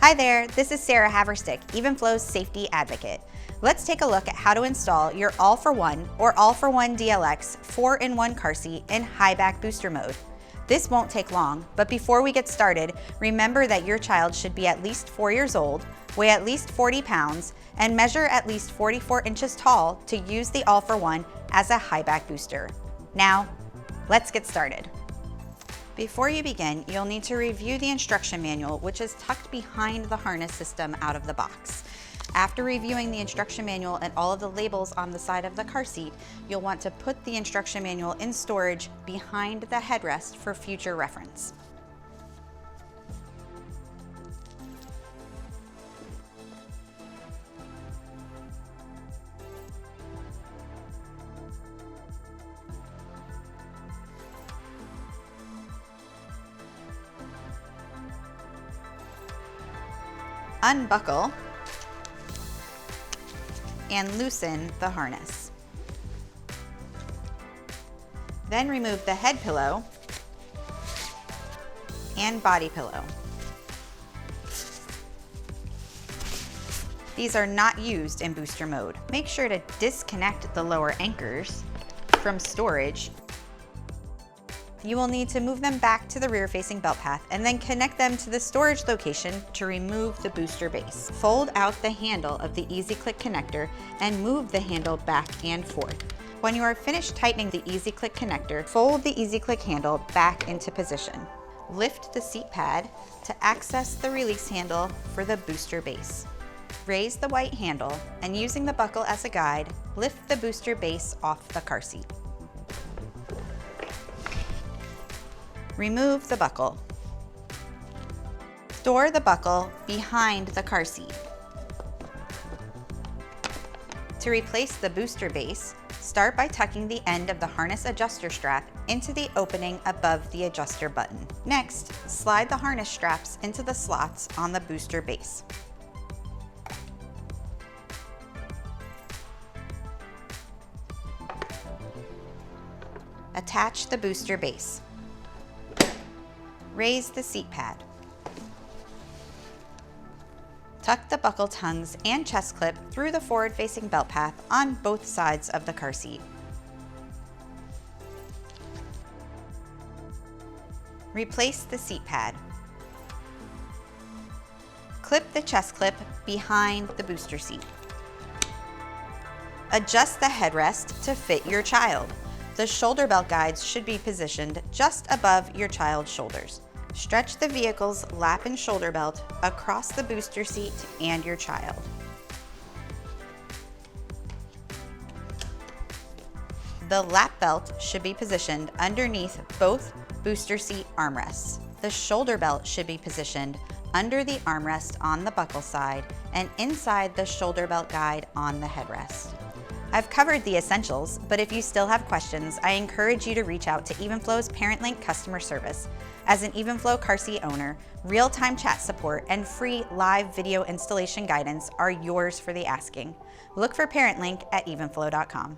Hi there, this is Sarah Haverstick, Evenflo's safety advocate. Let's take a look at how to install your All4One or All4One DLX 4-in-1 car seat in high back booster mode. This won't take long, but before we get started, remember that your child should be at least 4 years old, weigh at least 40 pounds, and measure at least 44 inches tall to use the All4One as a high back booster. Now, let's get started. Before you begin, you'll need to review the instruction manual, which is tucked behind the harness system out of the box. After reviewing the instruction manual and all of the labels on the side of the car seat, you'll want to put the instruction manual in storage behind the headrest for future reference. Unbuckle and loosen the harness. Then remove the head pillow and body pillow. These are not used in booster mode. Make sure to disconnect the lower anchors from storage. You will need to move them back to the rear-facing belt path and then connect them to the storage location to remove the booster base. Fold out the handle of the EasyClick connector and move the handle back and forth. When you are finished tightening the EasyClick connector, fold the EasyClick handle back into position. Lift the seat pad to access the release handle for the booster base. Raise the white handle and, using the buckle as a guide, lift the booster base off the car seat. Remove the buckle. Store the buckle behind the car seat. To replace the booster base, start by tucking the end of the harness adjuster strap into the opening above the adjuster button. Next, slide the harness straps into the slots on the booster base. Attach the booster base. Raise the seat pad. Tuck the buckle tongues and chest clip through the forward-facing belt path on both sides of the car seat. Replace the seat pad. Clip the chest clip behind the booster seat. Adjust the headrest to fit your child. The shoulder belt guides should be positioned just above your child's shoulders. Stretch the vehicle's lap and shoulder belt across the booster seat and your child. The lap belt should be positioned underneath both booster seat armrests. The shoulder belt should be positioned under the armrest on the buckle side and inside the shoulder belt guide on the headrest. I've covered the essentials, but if you still have questions, I encourage you to reach out to Evenflo's ParentLink customer service. As an Evenflo car seat owner, real-time chat support and free live video installation guidance are yours for the asking. Look for ParentLink at evenflo.com.